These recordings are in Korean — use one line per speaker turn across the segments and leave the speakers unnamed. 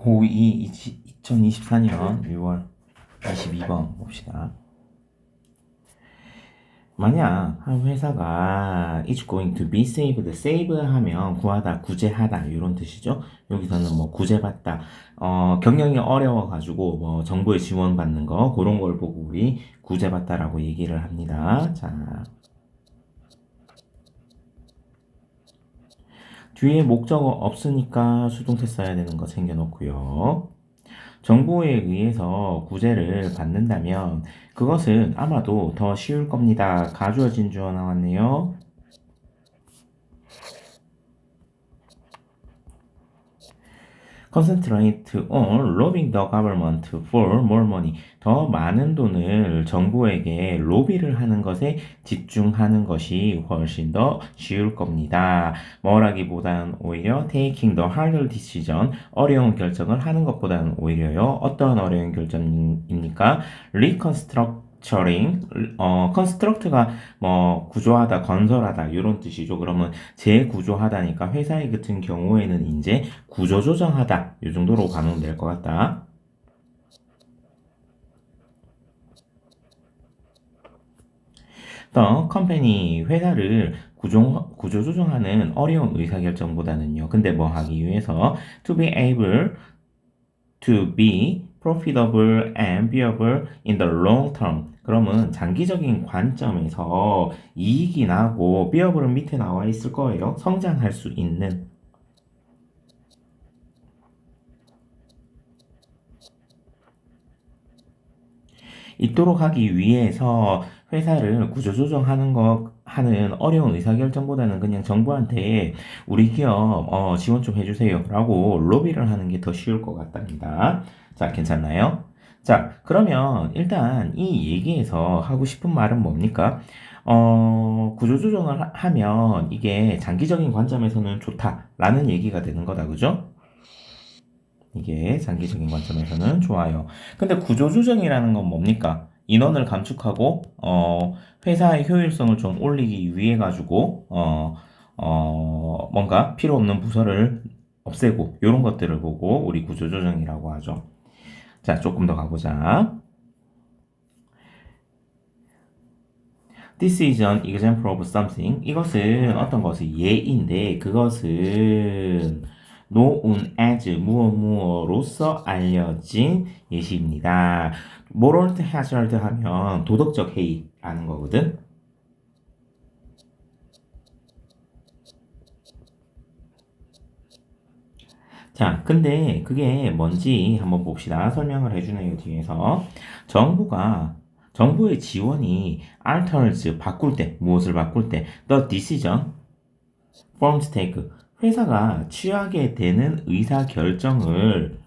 고2 2024년 6월 22번 봅시다. 만약 한 회사가 is going to be saved, save 하면 구하다, 구제하다 이런 뜻이죠. 여기서는 뭐 구제받다, 경영이 어려워가지고 뭐 정부의 지원 받는 거 그런 걸 보고 우리 구제받다라고 얘기를 합니다. 자, 뒤에 목적어 없으니까 수동태 써야 되는 거 챙겨놓고요. 정부에 의해서 구제를 받는다면 그것은 아마도 더 쉬울 겁니다. 가주어진 주어 나왔네요. Concentrate on robbing the government for more money. 더 많은 돈을 정부에게 로비를 하는 것에 집중하는 것이 훨씬 더 쉬울 겁니다. 뭐라기보다는 오히려 taking the harder decision, 어려운 결정을 하는 것보다는 오히려요. 어떤 어려운 결정입니까? reconstructing, construct가 뭐 구조하다, 건설하다 이런 뜻이죠. 그러면 재구조하다니까 회사의 같은 경우에는 이제 구조조정하다 이 정도로 가면 될 것 같다. 더 컴퍼니 회사를 구조조정하는 어려운 의사결정보다는요. 근데 뭐 하기 위해서 to be able to be profitable and viable in the long term. 그러면 장기적인 관점에서 이익이 나고 viable은 밑에 나와 있을 거예요. 성장할 수 있는. 있도록 하기 위해서 회사를 구조조정하는 하는 어려운 의사결정보다는 그냥 정부한테 우리 기업 지원 좀 해주세요 라고 로비를 하는 게 더 쉬울 것 같답니다. 자, 괜찮나요? 자, 그러면 일단 이 얘기에서 하고 싶은 말은 뭡니까? 구조조정을 하면 이게 장기적인 관점에서는 좋다라는 얘기가 되는 거다, 그죠? 이게 장기적인 관점에서는 좋아요. 근데 구조조정이라는 건 뭡니까? 인원을 감축하고 회사의 효율성을 좀 올리기 위해 가지고 뭔가 필요 없는 부서를 없애고 이런 것들을 보고 우리 구조조정이라고 하죠. 자, 조금 더 가보자. This is an example of something. 이것은 어떤 것의 예인데 그것은 known as 무엇무엇로서 알려진 예시입니다. moral hazard 하면 도덕적 해이라는 거거든. 자, 근데 그게 뭔지 한번 봅시다. 설명을 해주네요, 뒤에서. 정부의 지원이 alters, 바꿀 때, 무엇을 바꿀 때, the decision, firms take, 회사가 취하게 되는 의사 결정을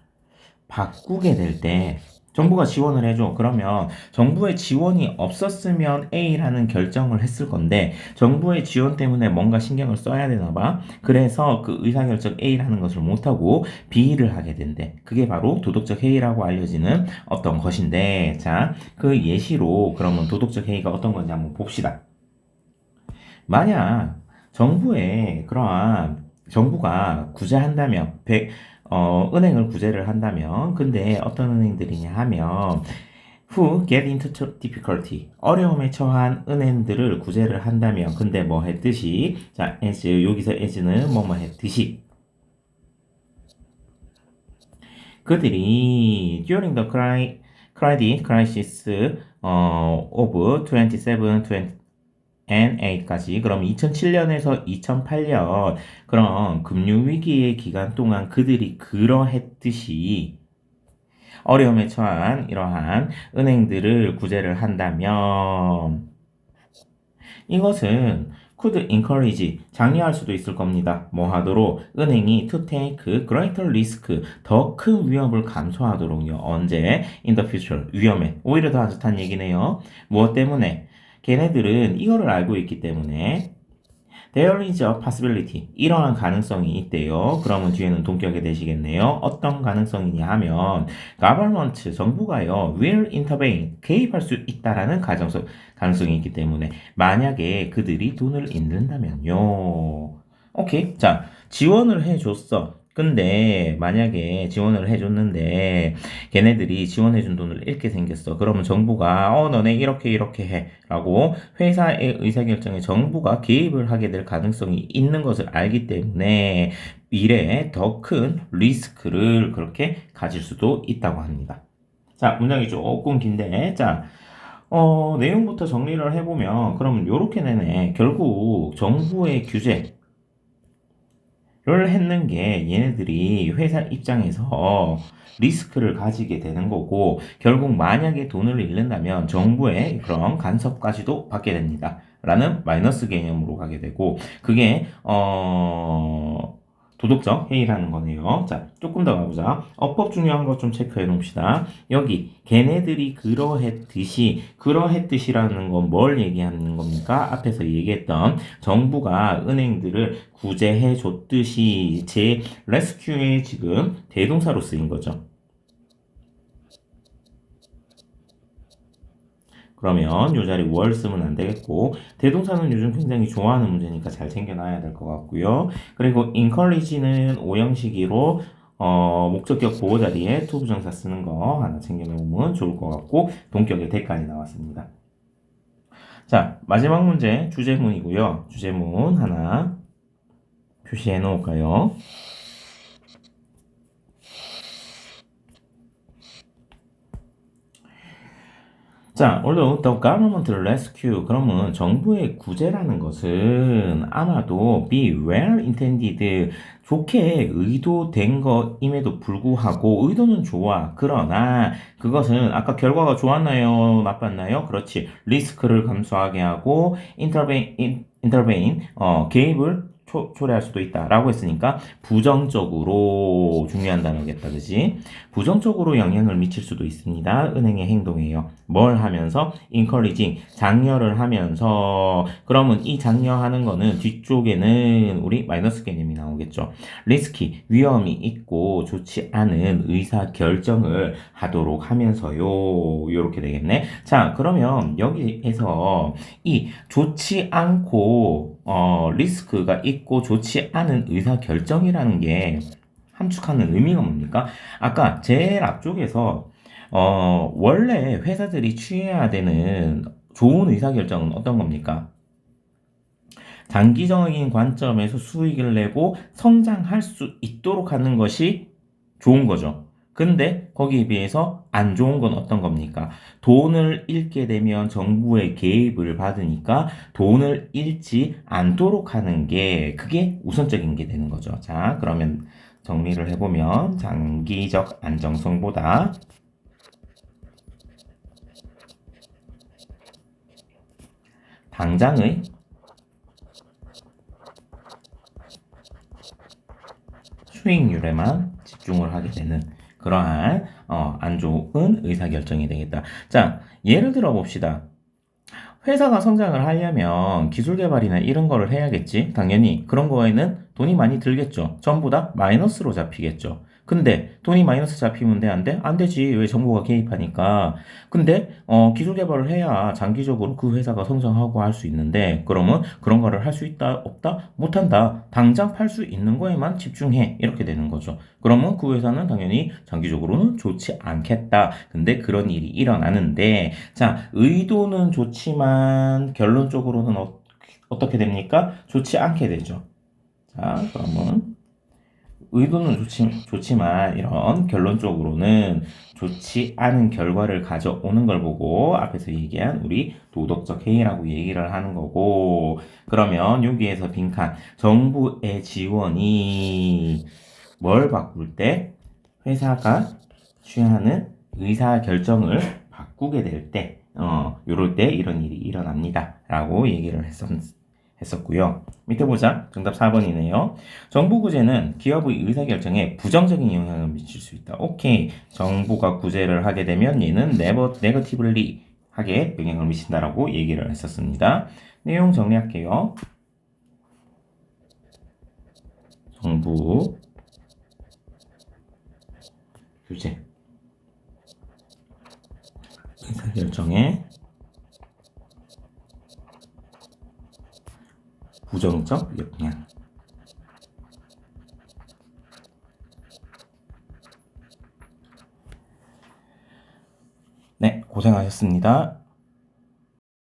바꾸게 될 때, 정부가 지원을 해줘. 그러면 정부의 지원이 없었으면 A라는 결정을 했을 건데 정부의 지원 때문에 뭔가 신경을 써야 되나 봐. 그래서 그 의사결정 A라는 것을 못하고 B를 하게 된대. 그게 바로 도덕적 해이라고 알려지는 어떤 것인데 자, 그 예시로 그러면 도덕적 해이가 어떤 건지 한번 봅시다. 만약 정부가 구제한다면 은행을 구제를 한다면 근데 어떤 은행들이냐 하면 who get into difficulty 어려움에 처한 은행들을 구제를 한다면 근데 뭐 했듯이 자 as 여기서 as는 뭐뭐 했듯이 그들이 during the credit crisis of 27, 20 N8까지 그럼 2007년에서 2008년 그럼 금융위기의 기간 동안 그들이 그러했듯이 어려움에 처한 이러한 은행들을 구제를 한다면 이것은 could encourage 장려할 수도 있을 겁니다. 뭐 하도록 은행이 to take greater risk 더 큰 위험을 감수하도록요. 언제? in the future 위험에 오히려 더 안 좋다는 얘기네요. 무엇 때문에? 걔네들은 이거를 알고 있기 때문에 there is a possibility 이러한 가능성이 있대요. 그러면 뒤에는 동격이 되시겠네요. 어떤 가능성이냐 하면 government 정부가요 will intervene 개입할 수 있다라는 가능성이 있기 때문에 만약에 그들이 돈을 잃는다면요. 오케이 자 지원을 해줬어. 근데 만약에 지원을 해줬는데 걔네들이 지원해준 돈을 잃게 생겼어. 그러면 정부가 너네 이렇게 해 라고 회사의 의사결정에 정부가 개입을 하게 될 가능성이 있는 것을 알기 때문에 미래에 더 큰 리스크를 그렇게 가질 수도 있다고 합니다. 자, 문장이 조금 긴데, 자, 내용부터 정리를 해보면, 그러면 요렇게 되네. 결국 정부의 규제를 했는 게 얘네들이 회사 입장에서 리스크를 가지게 되는 거고, 결국 만약에 돈을 잃는다면 정부의 그런 간섭까지도 받게 됩니다. 라는 마이너스 개념으로 가게 되고, 그게, 도덕적 해이라는 거네요. 자, 조금 더 가보자. 어법 중요한 것 좀 체크해 놓읍시다. 여기 걔네들이 그러했듯이라는 건 뭘 얘기하는 겁니까? 앞에서 얘기했던 정부가 은행들을 구제해 줬듯이 제 레스큐에 지금 대동사로 쓰인 거죠. 그러면 이 자리 월 쓰면 안 되겠고 대동사는 요즘 굉장히 좋아하는 문제니까 잘 챙겨놔야 될 것 같고요. 그리고 encourage는 오형식이로 목적격 보호 자리에 to 부정사 쓰는 거 하나 챙겨놓으면 좋을 것 같고 동격의 대까지 나왔습니다. 자, 마지막 문제 주제문이고요. 주제문 하나 표시해 놓을까요? 자, although the government rescue, 그러면 정부의 구제라는 것은 아마도 be well intended, 좋게 의도된 것임에도 불구하고 의도는 좋아. 그러나 그것은 아까 결과가 좋았나요? 나빴나요? 그렇지. 리스크를 감수하게 하고 intervene, 개입을 초래할 수도 있다라고 했으니까 부정적으로 중요한 단어겠다, 그지? 부정적으로 영향을 미칠 수도 있습니다. 은행의 행동이에요. 뭘 하면서? encouraging, 장려를 하면서 그러면 이 장려하는 거는 뒤쪽에는 우리 마이너스 개념이 나오겠죠. 리스키, 위험이 있고 좋지 않은 의사 결정을 하도록 하면서요. 요렇게 되겠네. 자, 그러면 여기에서 이 좋지 않고 리스크가 있고 좋지 않은 의사 결정이라는 게 함축하는 의미가 뭡니까? 아까 제일 앞쪽에서 원래 회사들이 취해야 되는 좋은 의사결정은 어떤 겁니까? 장기적인 관점에서 수익을 내고 성장할 수 있도록 하는 것이 좋은 거죠. 근데 거기에 비해서 안 좋은 건 어떤 겁니까? 돈을 잃게 되면 정부의 개입을 받으니까 돈을 잃지 않도록 하는 게 그게 우선적인 게 되는 거죠. 자, 그러면 정리를 해보면 장기적 안정성보다 당장의 수익률에만 집중을 하게 되는 그러한 안 좋은 의사결정이 되겠다. 자, 예를 들어 봅시다. 회사가 성장을 하려면 기술 개발이나 이런 거를 해야겠지. 당연히 그런 거에는 돈이 많이 들겠죠. 전부 다 마이너스로 잡히겠죠. 근데 돈이 마이너스 잡히면 돼, 안 돼? 안 되지. 왜 정부가 개입하니까. 근데 기술 개발을 해야 장기적으로 그 회사가 성장하고 할 수 있는데 그러면 그런 거를 할 수 있다, 없다? 못한다. 당장 팔 수 있는 거에만 집중해. 이렇게 되는 거죠. 그러면 그 회사는 당연히 장기적으로는 좋지 않겠다. 근데 그런 일이 일어나는데 자, 의도는 좋지만 결론적으로는 어떻게 됩니까? 좋지 않게 되죠. 자, 그러면 의도는 좋지만 이런 결론적으로는 좋지 않은 결과를 가져오는 걸 보고 앞에서 얘기한 우리 도덕적 해이라고 얘기를 하는 거고 그러면 여기에서 빈칸 정부의 지원이 뭘 바꿀 때 회사가 취하는 의사 결정을 바꾸게 될 때, 요럴 때 이런 일이 일어납니다. 라고 얘기를 했었고요. 밑에 보자. 정답 4번이네요. 정부 구제는 기업의 의사결정에 부정적인 영향을 미칠 수 있다. 오케이. 정부가 구제를 하게 되면 얘는 네거티블리 하게 영향을 미친다라고 얘기를 했었습니다. 내용 정리할게요. 정부 규제 의사결정에 부정적 영향 고생하셨습니다.